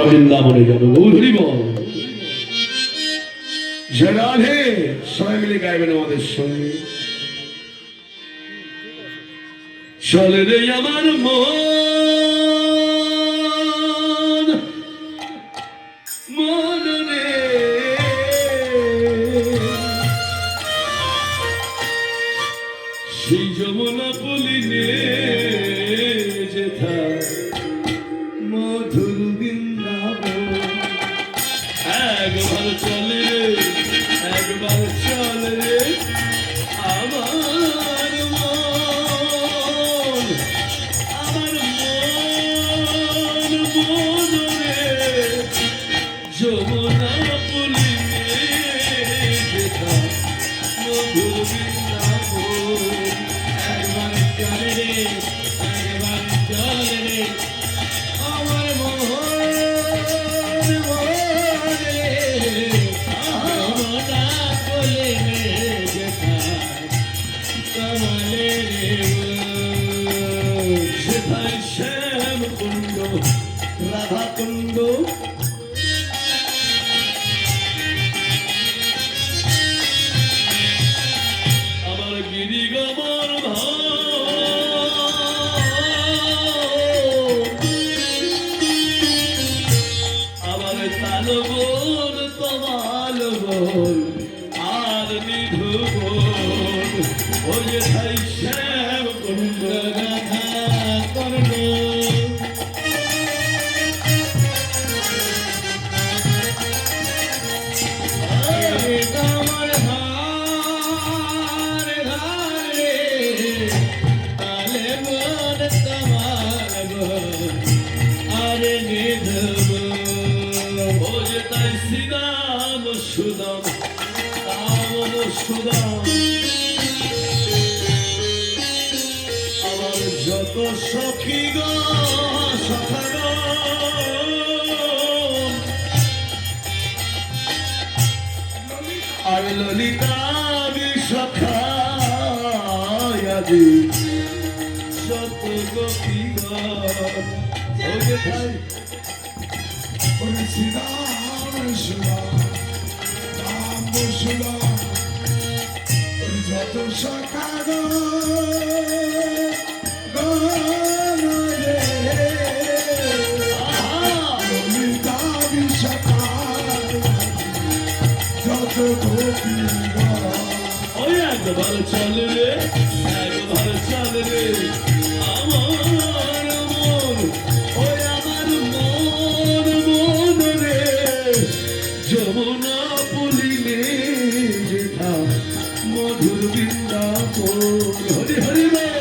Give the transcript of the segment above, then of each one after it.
বৃন্দাবনে যাবো গৌরী বল রাধে সবাই মিলে গাইবেন আমাদের সঙ্গে চলে রে আমার মন মন রে সেই যমুনা পুলিনে যেথা মধুর বৃন্দাবন একবার চলে একবার চলে আমার মন মন রে যমুনা পুলিনে যেথা মধুর বৃন্দাবন একবার চলে রে একবার চলে রে আমার মন রাধা কুণ্ড আমার গিরি গমর আমার তাল বোন তমাল বোন আর নিধু বোন ওই ভাই শ্যাম কুণ্ড রাধা কুণ্ড আমার যত সখী গো সখাগ আর ললিতা বিশাখায়াদি যত গোপী যত সখাগ ললিতা বিশাখায়াদি যত গোপী ওই একবার চলে রে একবার চলে রে আমার মন ওই আমার মন মন রে যমুনা পুলিনে যেথা মধুর বৃন্দাবন হরি হরি বল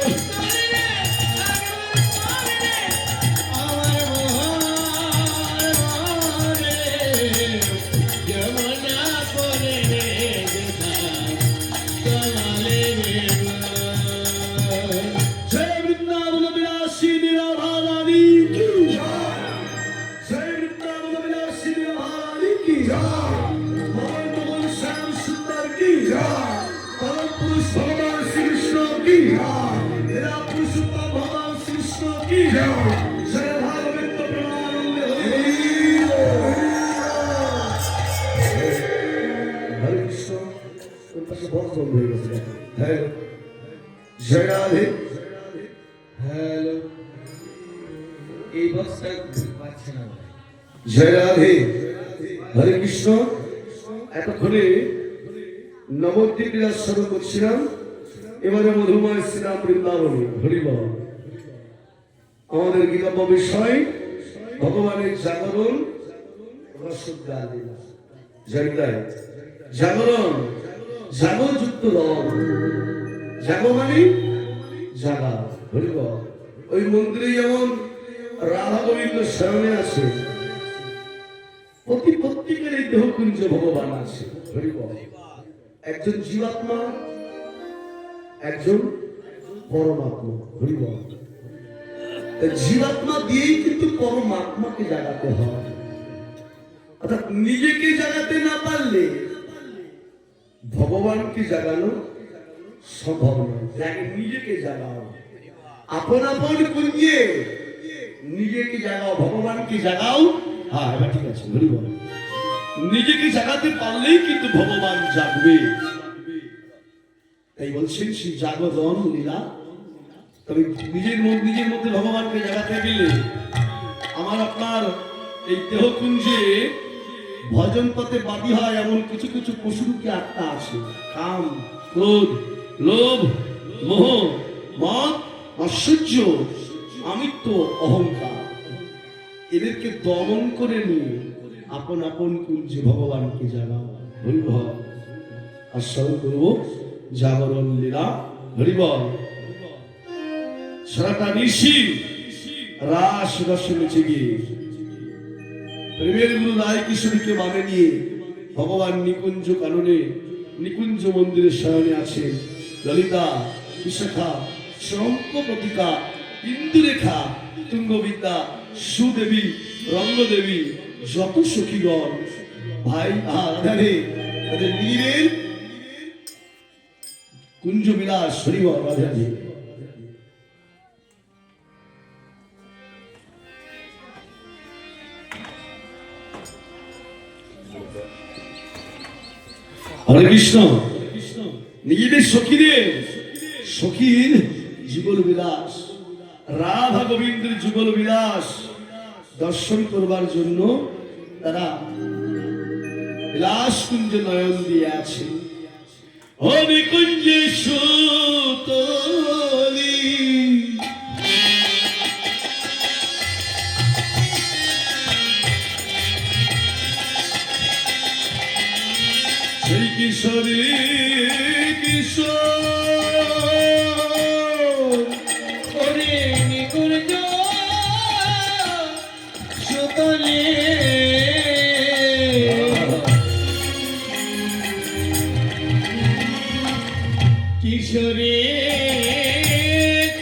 জয় রাধে জয় রাধে হরে কৃষ্ণ এতক্ষণে নবদ্বীপ লীলা শুরু করছিলাম এবারে মধুময় শ্রীরাম বৃন্দাবনে হরিব আমাদের গীতব্য বিষয় ভগবানের জাগরণ জাগরণ জাগযুক্ত রং জাগ মানে জাগা হরিব ওই মন্দিরে যেমন রাধা গোবিন্দ শরণে আছে প্রত্যেকের এই দেহকুঞ্জ ভগবান আছে হরিব একজন জীবাত্মা একজন পরমাত্মা হরিব জীবাত্মা দিয়েই কিন্তু পরমাত্মাকে জাগাতে হয় অর্থাৎ নিজেকে জাগাতে না পারলে ভগবানকে জাগানো সম্ভব নয় নিজেকে জাগাও আপন আপন কুঞ্জে নিজেকে জাগাও ভগবানকে জাগাও হ্যাঁ এবার ঠিক আছে, হরি বল। নিজেকে জাগাতে পারলেই কিন্তু ভগবান জাগবে। তাই বলছেন সেই জাগরণ লীলা। তবে নিজের মধ্যে ভগবানকে জাগাতে গেলে আমার আপনার এই দেহকুঞ্জে ভজন পথে বাদী হয় এমন কিছু কিছু পশুরূপী আত্মা আছে। কাম, ক্রোধ, লোভ, মোহ, মদ, ঐশ্বর্য, আমিত্ব, অহংকার, এদেরকে দমন করে নিয়ে আপন আপন কুঞ্জে ভগবানকে জাগাও। হরিবল। আর স্মরণ করবো জাগরণ লীলা। হরিবল। সারাটা নিশি রাস রসনে জেগে প্রেমের গুরু রায় কিশোরীকে মানে নিয়ে ভগবান নিকুঞ্জ কাননে নিকুঞ্জ মন্দিরের শয়নে আছে ললিতা, বিশাখা, শঙ্খ, প্রতিকা, ইন্দুরেখা, তুঙ্গবিদ্যা, সুদেবী, রঙ্গদেবী, যত সখীগণ ভাই আধারে তাদের নীরের কুঞ্জ বিলাস। হরিবল। রাধে রাধে। হরে কৃষ্ণ। নিজেদের সখীর যুগল বিলাস, রাধা গোবিন্দের যুগল বিলাস দর্শন করবার জন্য তারা বিলাস কুঞ্জ নয়ন দিয়ে আছে। হরে কুঞ্জে সুতলি সেই কিশোরী কিশোর ওরে নিকুঞ্জ সুতলে কিশোরে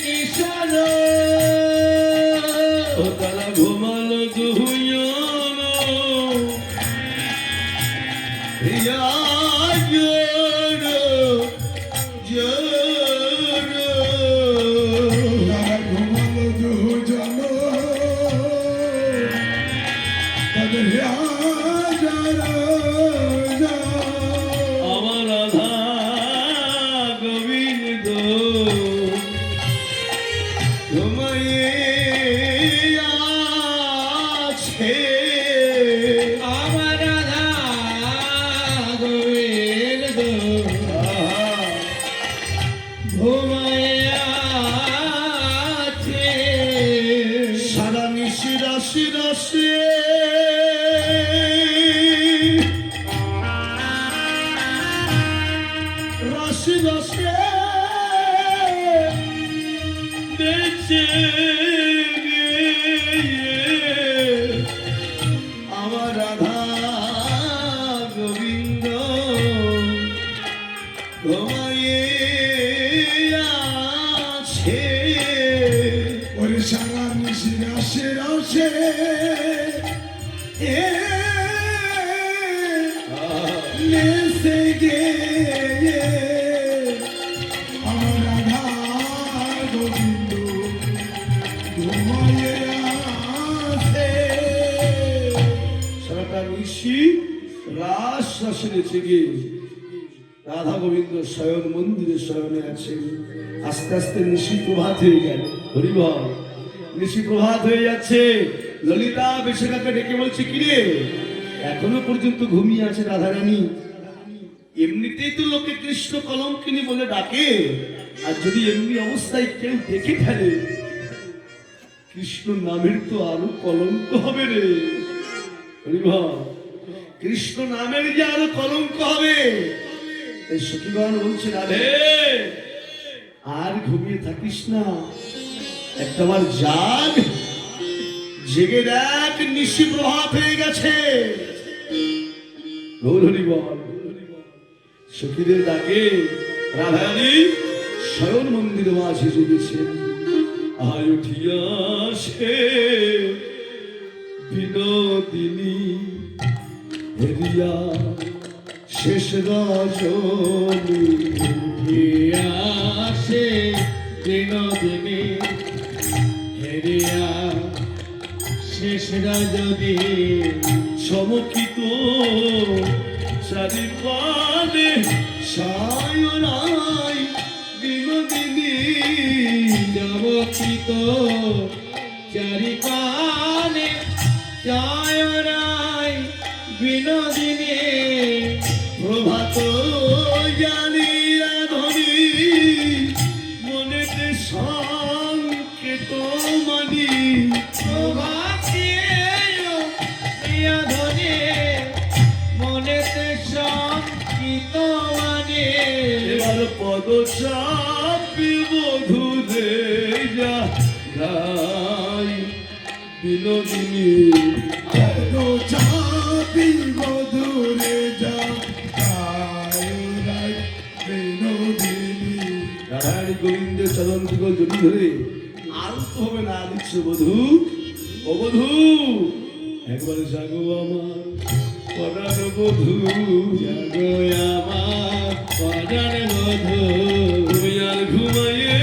কিশোর ও তারা ঘুমালো দুজন হিয়া জোর জোর তারা ঘুমালো দুজন, তাদের হাজার আমার রাধা গোবিন্দ ঘুমাইয়ে আছে। আমার রাধা গোবিন্দ ঘুমায় আছে। সারা নিশি রাশি রাশি রাশি রাশি দেখছে আমার রাধা গোবিন্দ ঘুমাইয়ে আছে। ওরে সারা নিশি রাশে রাশে এ নেসে গে আমার রাধা গোবিন্দ ঘুমায়ে আছে। সারাটা নিশি রাস রাসনে জেগে রাধা গোবিন্দ শয়ন মন্দিরে শয়নে আছেন। আস্তে আস্তে নিশি প্রভাত হয়ে গেল। হরিবল। নিশি প্রভাত হয়ে যাচ্ছে। ললিতা বিশাখাকে ডেকে বলছে, কিরে এখনো পর্যন্ত ঘুমিয়ে আছে রাধারানী? এমনিতেই তো লোকে কৃষ্ণ কলঙ্কিনী বলে ডাকে, আর যদি এমনি অবস্থায় কেউ দেখে ফেলে কৃষ্ণ নামের তো আরো কলঙ্ক হবে রে। হরিবল। কৃষ্ণ নামের যে আরো কলঙ্ক হবে। এই সখীগণ বলছে, রাধে আর ঘুমিয়ে থাকিস না, একটাবার জাগ, জেগে দেখ নিশি প্রভাত হয়ে গেছে। গৌর হরিবল। সখীদের ডাকে রাধারানী শয়ন মন্দিরে মাঝে জেগেছেন। আয় উঠিয়া সে বিনোদিনী হেরিয়া শেষ রজনী আসে বিনোদিনী হেরিয়া শেষ রজনী চমকিত চারিপানে সায়নাই বিনোদিনী চমকিত চারিপানে জয় রায় বিনোদিনী প্রভাত জানিয়া ধরি মনেতে সংকেত মানি মনেতে সংকিত মানে এবার পদ চাপি বধূরে যা গাই বিনোদিনী পদ চাপি বধূরে যা গাই বিনোদিনী রাধারানী গোবিন্দ চরণ যুগল জড়ি ধরে আর তো হবে না দিচ্ছ বধূ ও বধূ একবার জাগো আমার পরাণ বধূ জাগো আমার পরাণ বধূ তুমি আর ঘুমাইয়ে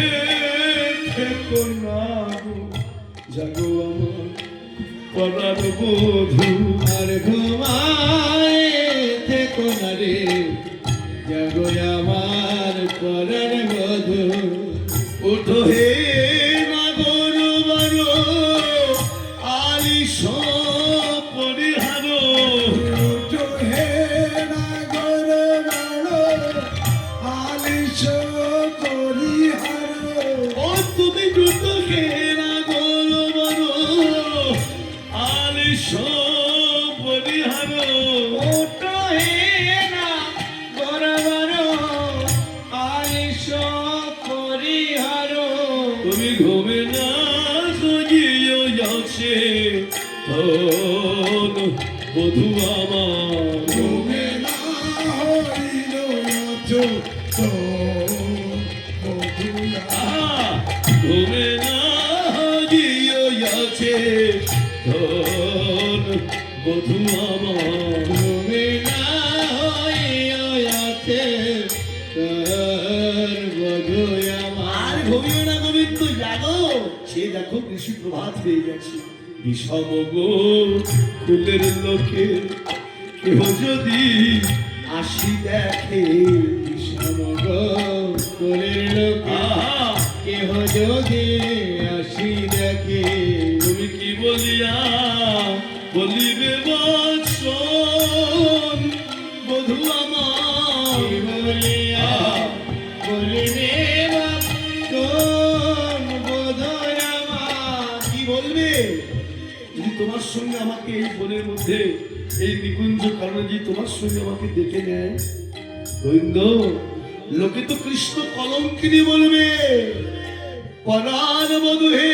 থেকো না গো। জাগো আমার পরাণ বধূ আর ঘুমায় থেকো না রে জাগো আমার পরাণ বধূ ওঠো হে নাগর বারো আলিশ পরিহার ওঠো হে নাগর বারো আলিশ পরিহার ও তুমি দ্রুত হে নাগর বারো আলিশ পরিহার ওটো হে না গরবার আলিশ পরিহার তুমি ঘুমে না সজিও যাচ্ছে বধু আমার ঘুমে না হইল ঘুমে না হইও যাচ্ছে বধু আমার তুমি না হইয়াছে তোর বধূ আমার আর ঘুমিও না গোবিন্দ জাগো সে দেখো কৃষি প্রভাত হয়ে গেছে বিষম গো ফুলের লোকে কেহ যদি আসি দেখে সমগ কোলের লোকে আহা কেহ যদি আসি দেখে তুমি কি বলিয়া বলিবে বৎসন বধূ আমার কি বলিয়া বলিবে কোন বধূ আমার কি বলবে যদি তোমার সঙ্গে আমাকে এই বনের মধ্যে এই নিকুঞ্জ কারণে যে তোমার সঙ্গে আমাকে দেখে নেয় গোবিন্দ লোকে তো কৃষ্ণ কলঙ্কিনী বলবে পরাণ বধূ হে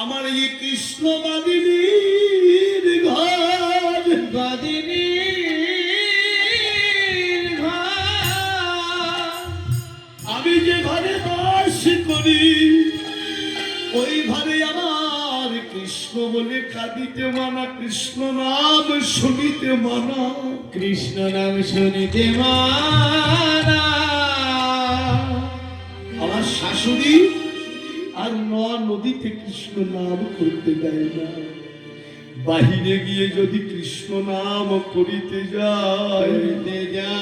আমার এই কৃষ্ণ বাদিনীর ঘর বাদিনীর ঘর আমি যে ঘরে বাস করি ওই ঘরে আমার কৃষ্ণ বলে কাঁদিতে মানা কৃষ্ণ নাম শুনিতে মানা কৃষ্ণ নাম শুনিতে মানা আমার শাশুড়ি আর নদীতে কৃষ্ণ নাম করতে দেয় না বাহিরে গিয়ে যদি কৃষ্ণ নাম করিতে যায় করিতে যা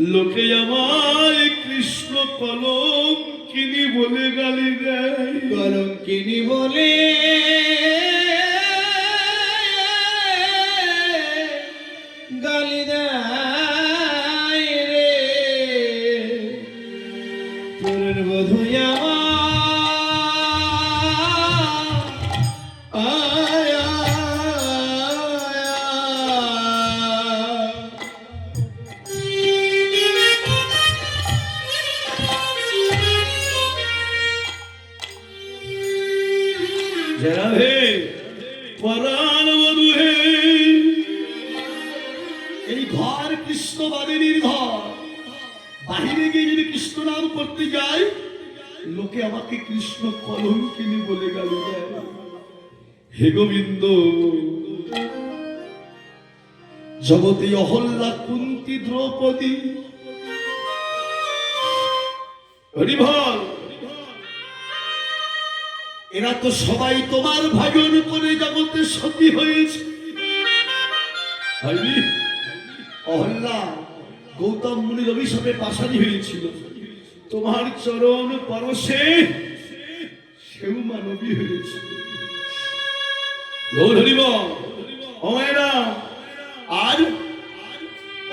লোকে আমায় কৃষ্ণ কলঙ্কিনী বলে গালি দেয় কলঙ্কিনী বলে গালি দেয় রে তোর বধূ जरा हे पराण बधू हे এই ঘর কৃষ্ণ বাদিনীর ঘর বাহিরে গিয়ে যদি কৃষ্ণ নাম করতে যাই লোকে আমাকে কৃষ্ণ কলঙ্কিনী বলে গালি দেয় হে গোবিন্দ জগতে অহল্যা কুন্তি দ্রৌপদী হরিভল এরা তো সবাই তোমার ভজন করে জগতে সতী হয়েছে। হয়নি? অহল্যা গৌতম মুনির অভিশাপে পাশানি হয়েছিল, তোমার চরণ পরশে সেও মানবী হয়েছে। গৌর হরি বল। ও মায়েরা, আর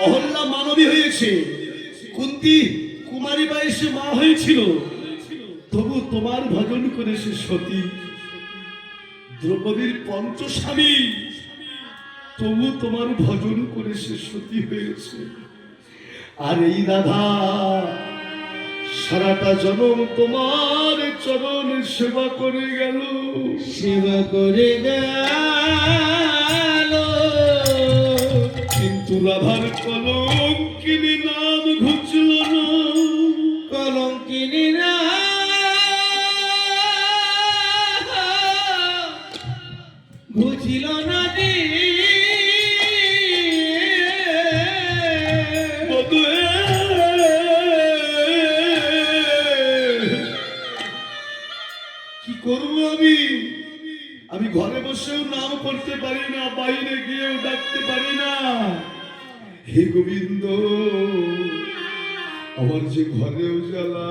অহল্যা মানবী হয়েছে, কুন্তী কুমারী বয়সে মা হয়েছিল, তবু তোমার ভজন করে সে সতী। দ্রৌপদীর পঞ্চস্বামী, তবু তোমার ভজন করে সে সতী হয়েছে। আর এই রাধা সারাটা জনম তোমার চরণ সেবা করে গেল, সেবা করে গেল, কিন্তু রাধার কলঙ্কিনী নাম ঘুচল না। কলঙ্কিনী না বুঝিল না যে বধূয়ে, কি করব আমি? আমি ঘরে বসেও নাম করতে পারি না, বাইরে গিয়েও ডাকতে পারি না। হে গোবিন্দ, আমার যে ঘরেও জ্বালা,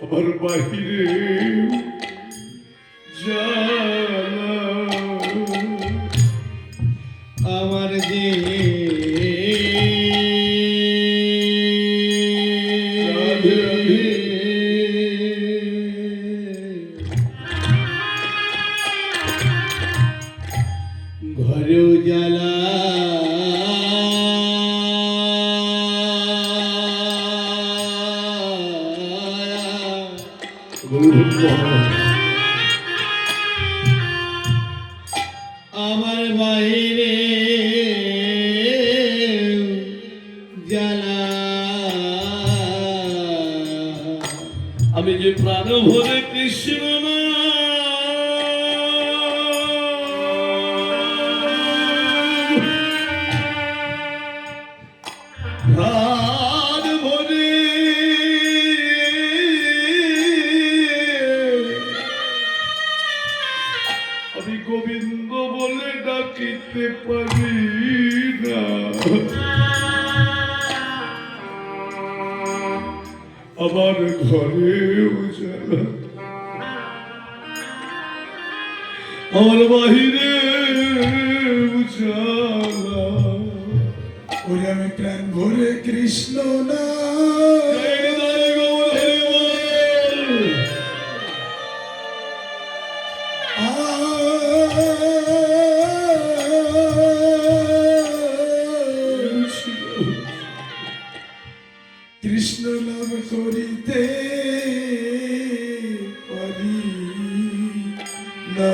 আমার বাহিরে জ্বালা, আমার যে রাধে রাধে। ঘরেও জ্বালা, আমার বাইরে জ্বালা। আমি যে প্রাণ ভরে কৃষ্ণ প্রাণ ভরে আমি গোবিন্দ বলে ডাকিতে পারি না। আমার ঘরেও জ্বালা, আমার বাহিরে জ্বালা। ওরে আমি প্রাণ ভরে কৃষ্ণ না জয় জয় গৌর হরি বল। কৃষ্ণ নাম করিতে পারি না।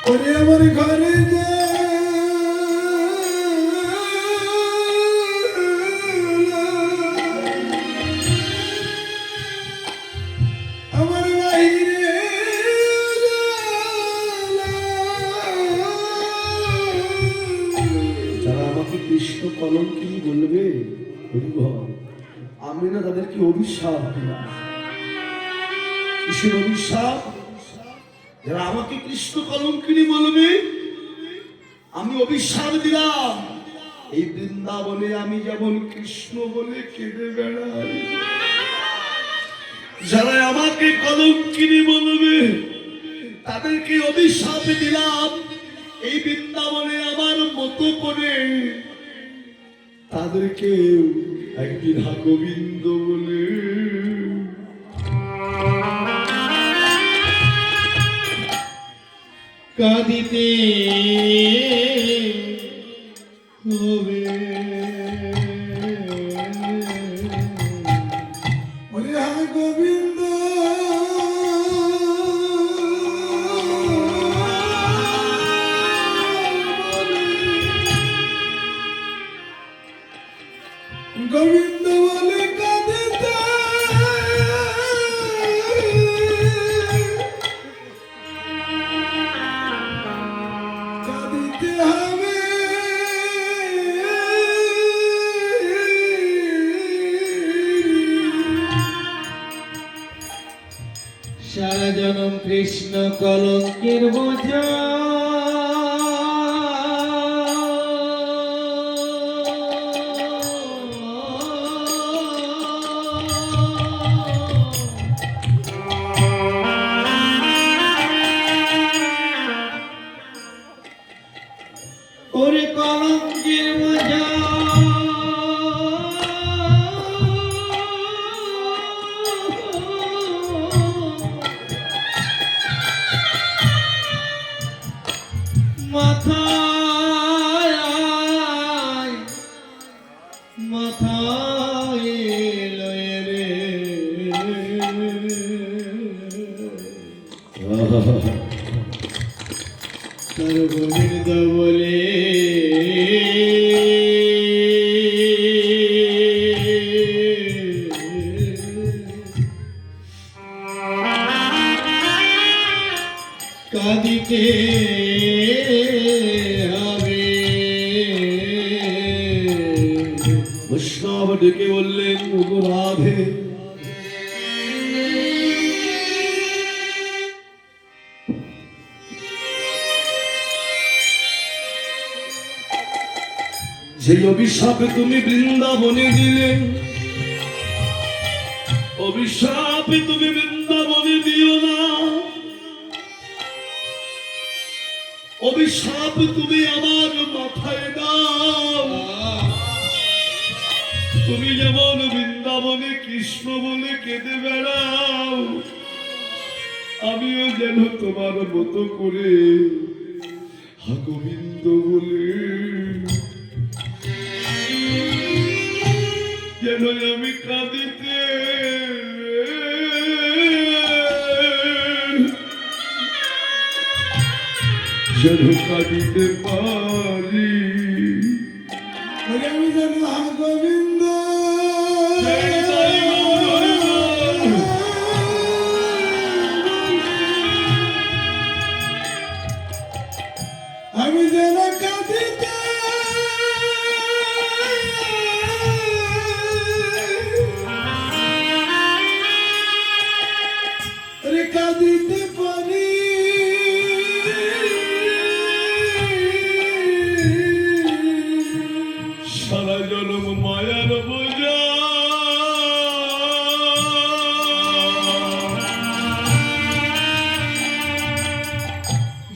ওরে আমার ঘরে যা আমার বাহিরে যারা আমাকে কৃষ্ণ কলঙ্কিনী বলবে, হরি বল, আমি না তাদেরকে অভিশাপ দিলাম। কিসের অভিশাপ? যারা আমাকে কৃষ্ণ কলঙ্কিনী বলবে, আমি অভিশাপ দিলাম। এই বৃন্দাবনে আমি যেমন কৃষ্ণ বলে কেঁদে বেড়াই, যারা আমাকে কলঙ্কিনী বলবে তাদেরকে অভিশাপ দিলাম। এই বৃন্দাবনে আমার মতো করে তাদেরকে একদিন হা গোবিন্দ বলে কাঁদিতে হবে। ওরে হা গোবিন্দ গোবিন্দ বলে কাঁদিতে কাঁদিতে হবে। কৃষ্ণ কলঙ্কের বোঝা ওরে কলঙ্কের বোঝা মাথায় মাথায় লয়ে রে তার গোবিন্দ বলে কাঁদিতে হবে। বৈষ্ণব ডেকে বললেন ওগো রাধে, যে অভিশাপে তুমি বৃন্দাবনে দিলে, অভিশাপে তুমি বৃন্দাবনে দিও না, অভিশাপ তুমি আমার মাথায় দাও। তুমি যেমন বৃন্দাবনে কৃষ্ণ বলে কেঁদে বেড়াও, আমিও যেন তোমার মতো করে হা গোবিন্দ বলে যেন আমি কাঁদিতে যেন কাঁদিতে পারি। আমি যেন হা গোবিন্দ আমি যেন কাঁদিতে কাঁদিতে পারি। সারা জনম মায়ার বোঝা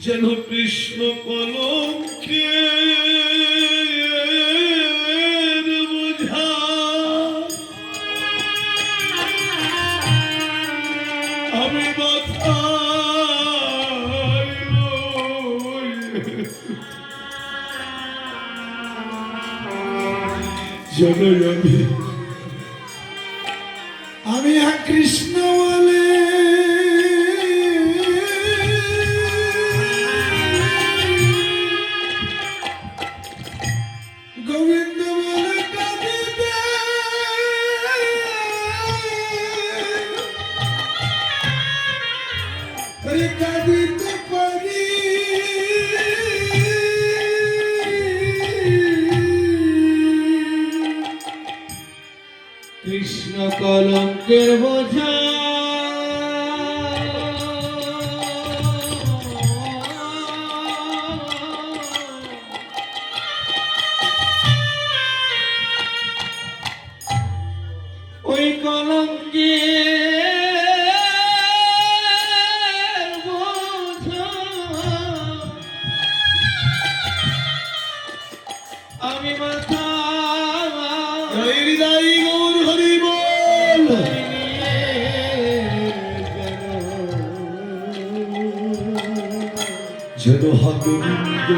যেন কৃষ্ণ কলঙ্কের বোঝা। আমি মাথায় লয়ে যেন আমি হা কৃষ্ণ বলে গোবিন্দ বলে কাঁদিতে কাঁদিতে পারি। কৃষ্ণ কলঙ্কের বোঝা ওই কলঙ্কের বোঝা আমি মাথা হৃদয় গৌর হরি বল। যেন হা গোবিন্দ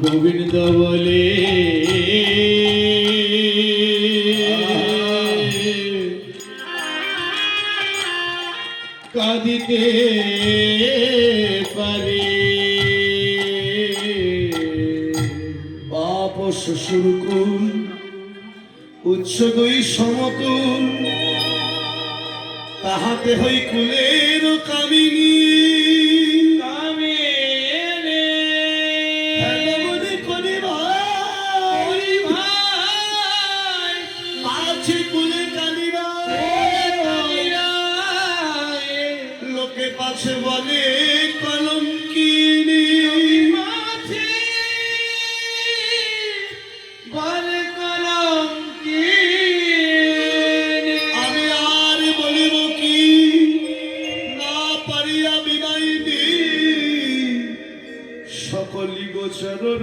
গোবিন্দ বলে কাঁদিতে পারি। বাপ শ্বশুর কুল উচ্চ দুই সমতুল, তাহাতে হই কুলের কামিনী।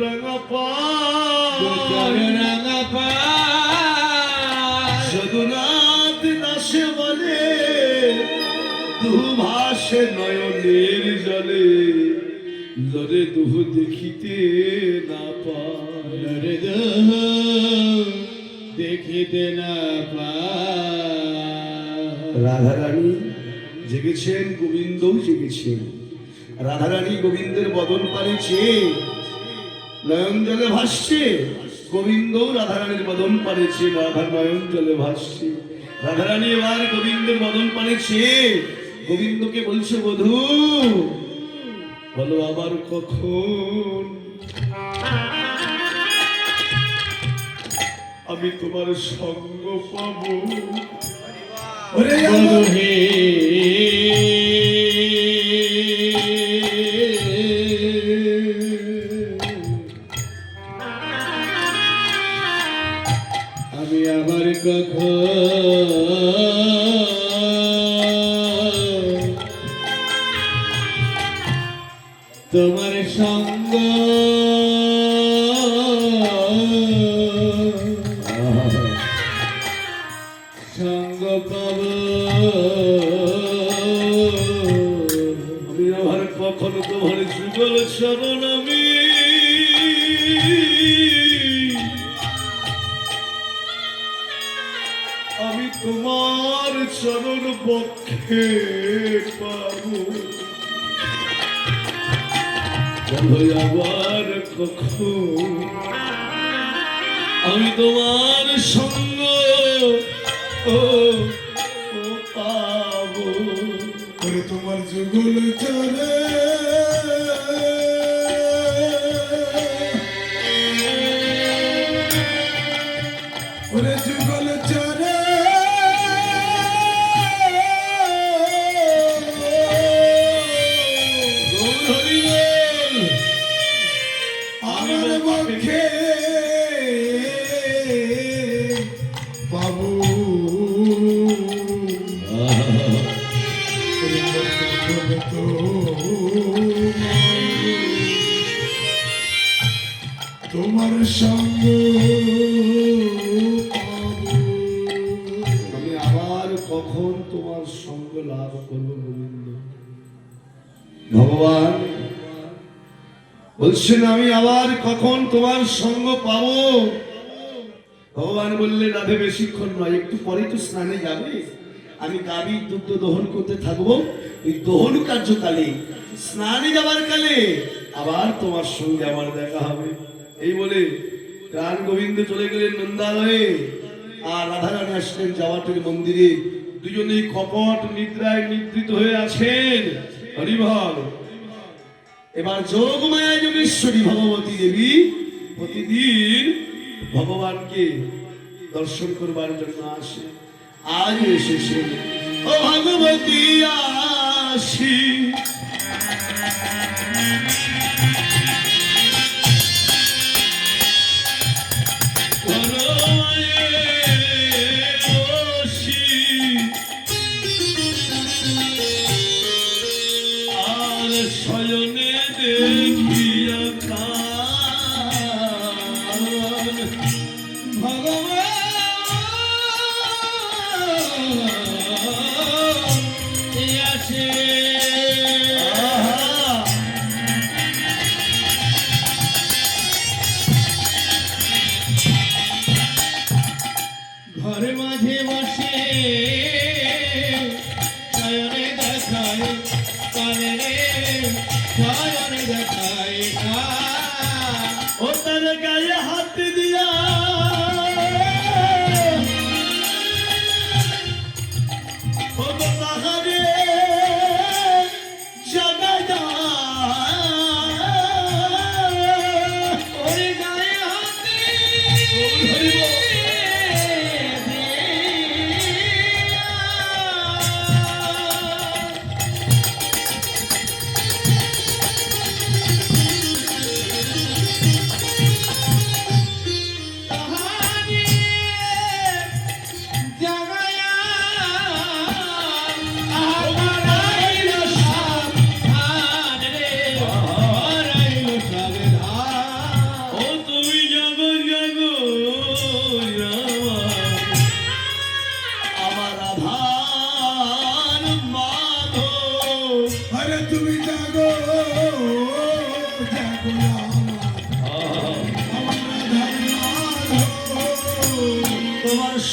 রাঙা তোর রাঙা পায় যদুনাথ দাসে বলে দুভাষে নয়নের জলে লরে দুহু দেখিতে না পায় রে দেখিতে না পায় রাধারানী জেগেছেন, গোবিন্দও জেগেছেন। রাধারানী গোবিন্দের বদন পারেছে, নয়ন জলে ভাসছে। গোবিন্দও রাধারানীর বদন পারেছে, রাধা নয়ন জলে ভাসছে। রাধারানী এবার গোবিন্দের বদন পারেছে, গোবিন্দকে বলছে বধূ বলো আবার কখন আমি তোমার সঙ্গ পাবো। ওরে বলো আমার হে আমি আবার কখন তোমার সঙ্গ সঙ্গ পাব আমি আবার কখনো তোমার যুগল চরণ আমি তোমার চরণ পক্ষে পাবো। বলো আবার কখন আমি তোমার সঙ্গ ও পাবো। ওরে তোমার যুগল চলে ওরে যুগল চলে আমার পক্ষে বাবু তোমার সঙ্গ আমি আবার কখন তোমার সঙ্গ লাভ করবো গোবিন্দ? ভগবান বলছেন আমি আবার কখন তোমার সঙ্গ পাবো? ভগবান বললেন রাধে বেশিক্ষণ নয়, একটু পরেই তো স্নানে যাবে। আমি গাভীর দুগ্ধ দহন করতে থাকবো, ওই দহন কার্যকালে স্নানে যাবার কালে আবার তোমার সঙ্গে আমার দেখা হবে। এই বলে প্রাণ গোবিন্দ চলে গেলেন নন্দালয়ে, আর রাধারানী আসলেন যাওয়াটের মন্দিরে। দুজনেই কপট নিদ্রায় নিদ্রিত হয়ে আছেন। হরিবল। এবার যোগমায়া যোগেশ্বরী ভগবতী দেবী প্রতিদিন ভগবানকে দর্শন করবার জন্য আসে। আজ এসেছে ও ভগবতী আসি। আর শয়নে দেখিয়া কান ভগবান আসে আহা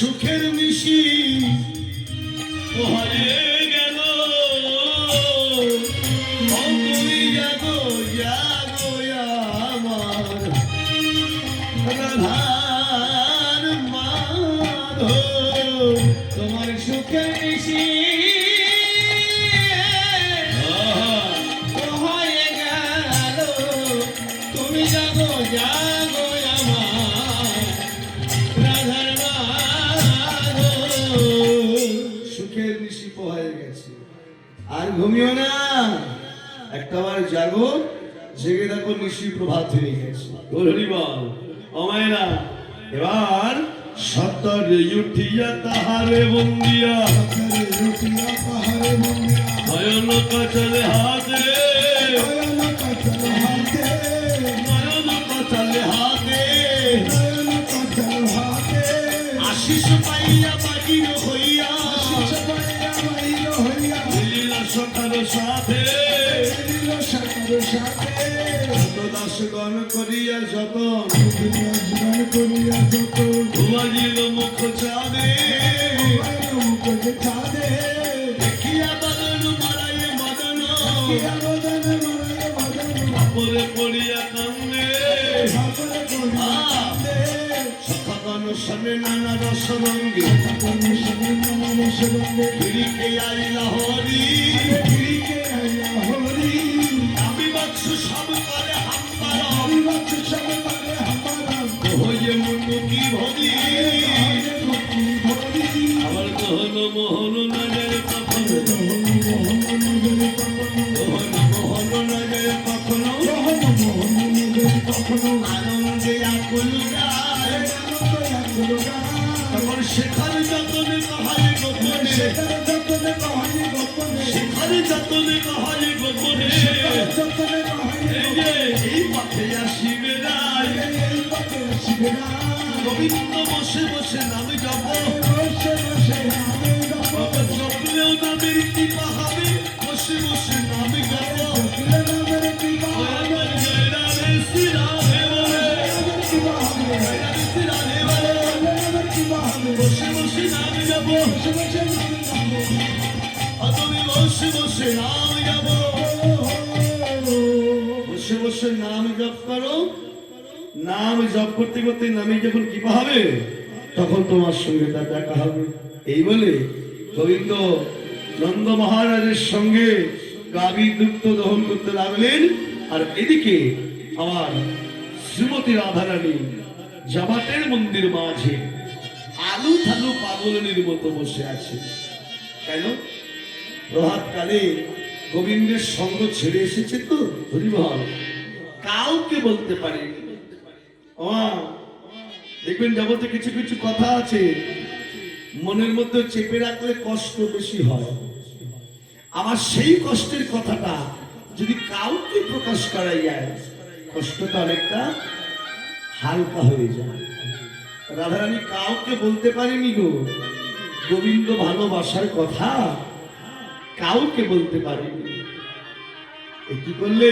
সুখের নিশি হারিয়ে গেল, তুমি জাগো জাগো আমার রাধার মাধব। তোমার সুখের নিশি হয়ে গেল, তুমি জাগো জাগো আমার রাধার মাধব। সুখের নিশি পোহায় গেছে, আর ঘুমিও না, একটাবার জাগো, জেগে দেখো নিশি প্রভাত হয়ে গেছে। হরি বল অমায়না। এবার সত্তরে উঠিয়া তাহারে বন্দিয়া, রুটিয়া পাহাড়ে বন্দিয়া নয়ন কাচলে হাতে, নয়ন কাচল হাতে, নয়ন কাচলে হাতে, নয়ন কাচল হাতে, আশিস পাইয়া বাহির হইয়া, সবাইয়া বাহির হইয়া মিলিল সখার সাথে, মিলিল সাকার সাথে, যত দাসগণ করিয়া যতন, জীবন করিয়া যত ধুয়াইল মুখ চাঁদে, মুখ ছাদে, দেখিয়া বদন মারায় মদন, কিয়া বদন মরায় বদন, পরে পড়িয়া কান্দে, ভাবরে করিয়া কান্দে, সখাগণ শনে নানা রস রঙ্গে, কোন সময় নাম সরঙ্গে, ফিরিকে আইলা হরি, ফিরিকে আইয়া হরি, আমি বাক্স সব করে হাম্পারা, আমি বাচ্চা সব পারে হামারা, হইয়ে মুন্ডুকি ভরি, আগে মুক্তি ভরি, আবার গহন মোহন নজরে কখন, মোহন নজরে কখনো, গহন মোহন নজরে কখনো, মোহন মোহন নজরে কখনো, আনন্দে আকুল গায়, আনন্দ আকুল গায়, তখন শেখার যতনে কহায় গোপনে, সেখানে যতনে কহানি গোপনে, শেখার যতনে কহায় গোপনে, সেখানে যতনে কহানি এই যে এই পথে আসিবে রায়, এই পথে আসিবে না, গোবিন্দ বসে বসে নাম জপ, বসে বসে আমি গাবো, জপলেও নামের কৃপা হবে, বসে বসে নাম জপ, জপিলে নামের কৃপা হবে, জয় রাধে শ্রী রাধে বলে, নামের কৃপা হবে, রাধে শ্রী রাধে বলে, নামের কৃপা হবে, বসে বসে নাম জপ, বসে বসে নাম গাবো, তুমি বসে বসে নাম জপ, বসে বসে নাম জপ করো, নাম জপ করতে করতে নামে যখন কৃপা হবে, তখন তোমার সঙ্গে তার দেখা হবে। এই বলে গোবিন্দ নন্দ মহারাজের সঙ্গে গাভীর দুগ্ধ দহন করতে লাগলেন, আর এদিকে আমার শ্রীমতী রাধারানী জামাতের মন্দির মাঝে আলু থালু পাগলনির মতো বসে আছে। কেন? প্রভাতকালে গোবিন্দের সঙ্গ ছেড়ে এসেছে তো, হরিবল কাউকে বলতে পারে। দেখবেন জগতে কিছু কিছু কথা আছে মনের মধ্যে চেপে রাখলে কষ্ট বেশি হয়। আমার সেই কষ্টের কথাটা যদি কাউকে প্রকাশ করা যায়, কষ্টটা অনেকটা হালকা হয়ে যায়। রাধারানী কাউকে বলতে পারেনি গো গোবিন্দ ভালোবাসার কথা, কাউকে বলতে পারেনি। কি করলে?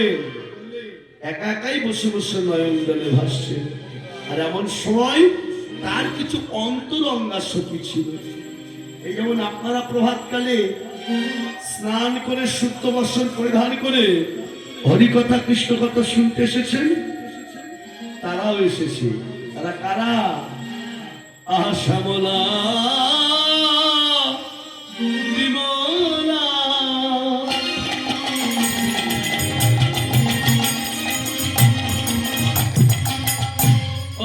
একা একাই বসে বসে নয়ন জলে ভাসছে। আর এমন সময় তার কিছু অন্তরঙ্গা সখী ছিল। এই যেমন আপনারা প্রভাতকালে স্নান করে শুদ্ধ বস্ত্র পরিধান করে হরিকথা কৃষ্ণ কথা শুনতে এসেছেন, তারাও এসেছে। তারা কারা? আশামলা বিমলা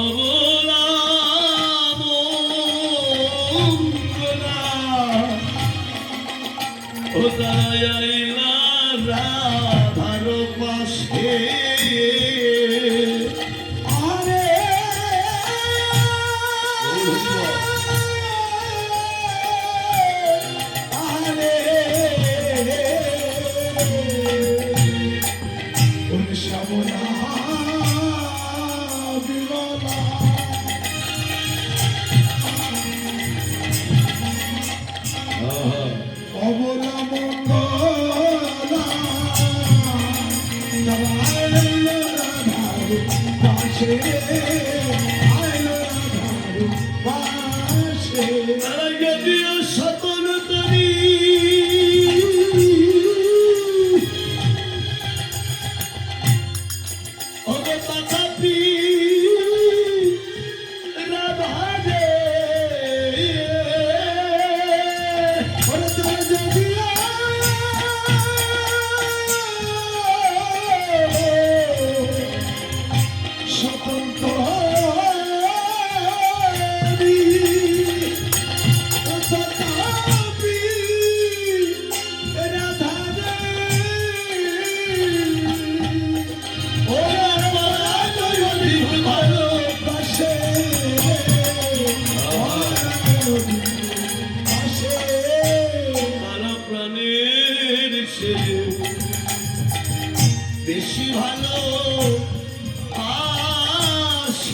অবলা মঙ্গলা ও দায়াইলা রাধার পাশে। আরে আরে ওরে শ্যামলা বিমলা অবলা মঙ্গলা আইলো রাধার পাশে, আইলো রাধার পাশে।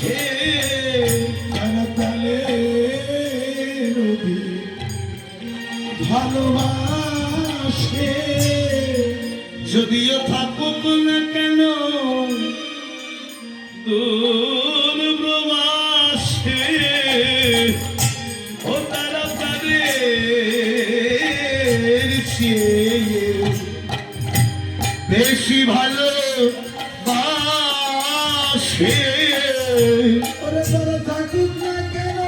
ভালোবাসে তারা তালে নদী ভালোবাসে যদিও থাকুক না কেন দূর প্রবাসে ও তারা তাদের চেয়ে বেশি ভালো বাসে ওরে তারা থাকুক না কেন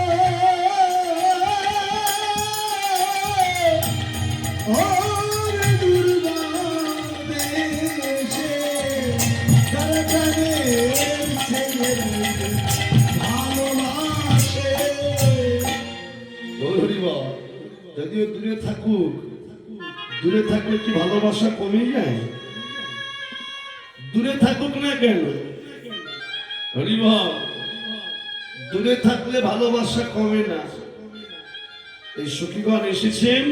ওরে দুর্বাদেশে তারা তাদের ছেলে ভালোবাসে যদিও দূরে থাকলে কি ভালোবাসা কমে যায়? দূরে থাকুক না কেন হরিব, দূরে থাকলে ভালোবাসা কমে না। এই সখীগণ এসেছেন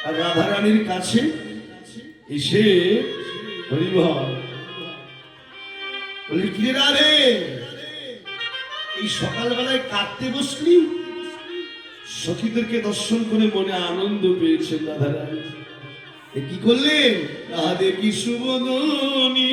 আর রাধারানীর কাছে এসে হরিব বলি, কি রে রাধে, এই সকালবেলায় কাঁদতে বসলি? সখীদেরকে দর্শন করে মনে আনন্দ পেয়েছেন রাধারানী। কি করলেন? রাধে কি সুবদনী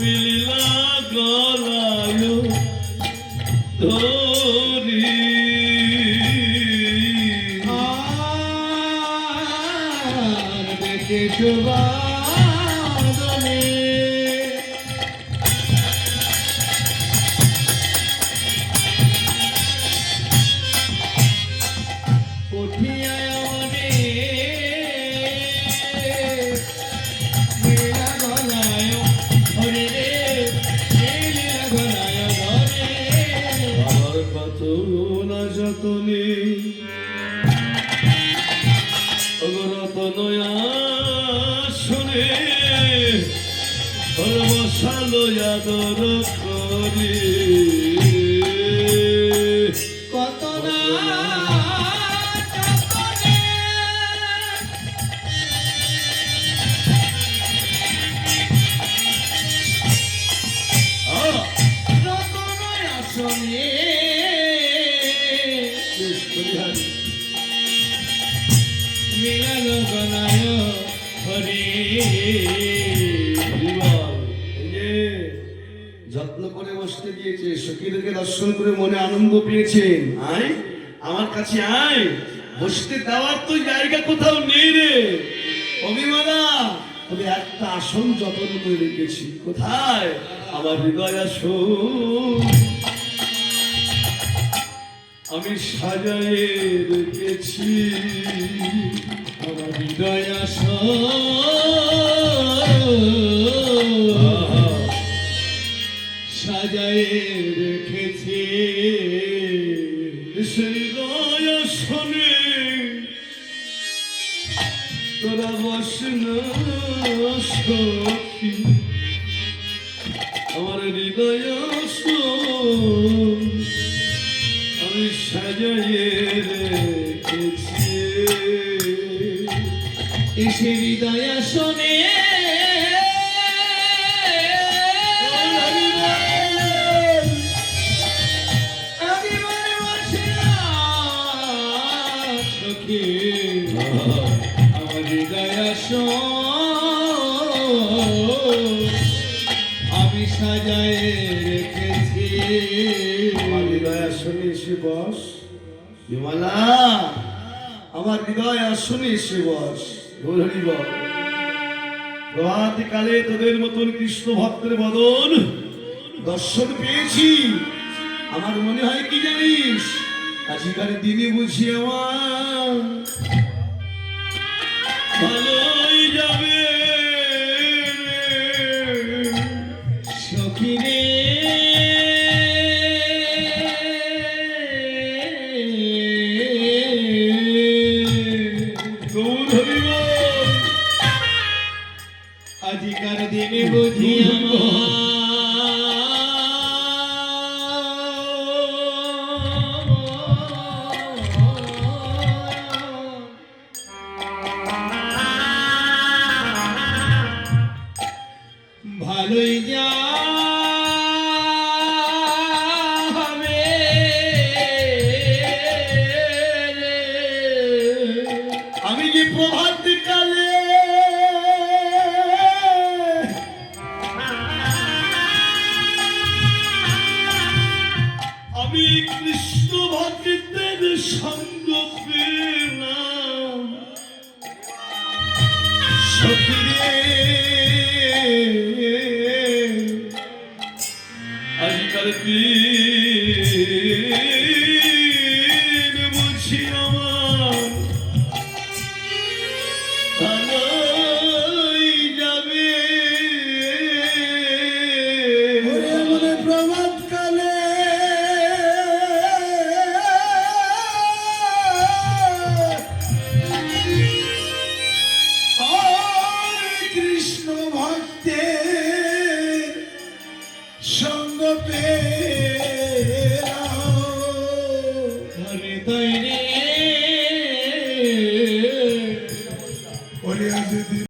মিলিলা গলায় ধরি দেখে সুবাদনে উঠিয়া মনে নীলা গলায় হরে রে নীলা গলায় ধরে আমার কত না যতনে অগরত নয়া শুনে বসালো আদর করে কত না আসনে মিলানো গলায় হরে যত্ন করে বসতে দিয়েছে, সখীদেরকে দর্শন করে মনে আনন্দ পেয়েছেন। আয় আমার কাছে আয়, বসতে দেওয়ার তো জায়গা কোথাও নেই রে অভিমানা। তবে একটা আসন যত্ন করে রেখেছি। কোথায়? আমার হৃদয় আসন আমি সাজায়ে রেখেছি। আমার হৃদয় সাজায় রেখেছি সেই হৃদয় আসনে তোরা বস না সখী, আমার হৃদয় আসন আমি সাজায়ে রেখেছি। এসে হৃদয় শোনে আমি মনে বসিলাম সখী আমার হৃদয় আমি সাজায় রেখেছি আমার হৃদয় আসনে এসে বস বিমলা, আমার হৃদয় আসনে এসে বস। হরি বল। প্রভাত কালে তোদের মতন কৃষ্ণ ভক্তের বদন দর্শন পেয়েছি। আমার মনে হয় কি জানিস, আজকাল দিনে বুঝি আমার ভালোই যাবে সখী রে আজিকার দিনে বুঝি আমার আজকে প্রভাত কালে আমি কৃষ্ণ ভক্তের সঙ্গ পেলাম সখিরে আজকাল দিন বুঝি আমার ভালোই যাবে ওরে মনে প্রভাত কালে হরে কৃষ্ণ ভক্তের সঙ্গ পেলাম হরে তৈরি ওরে আজ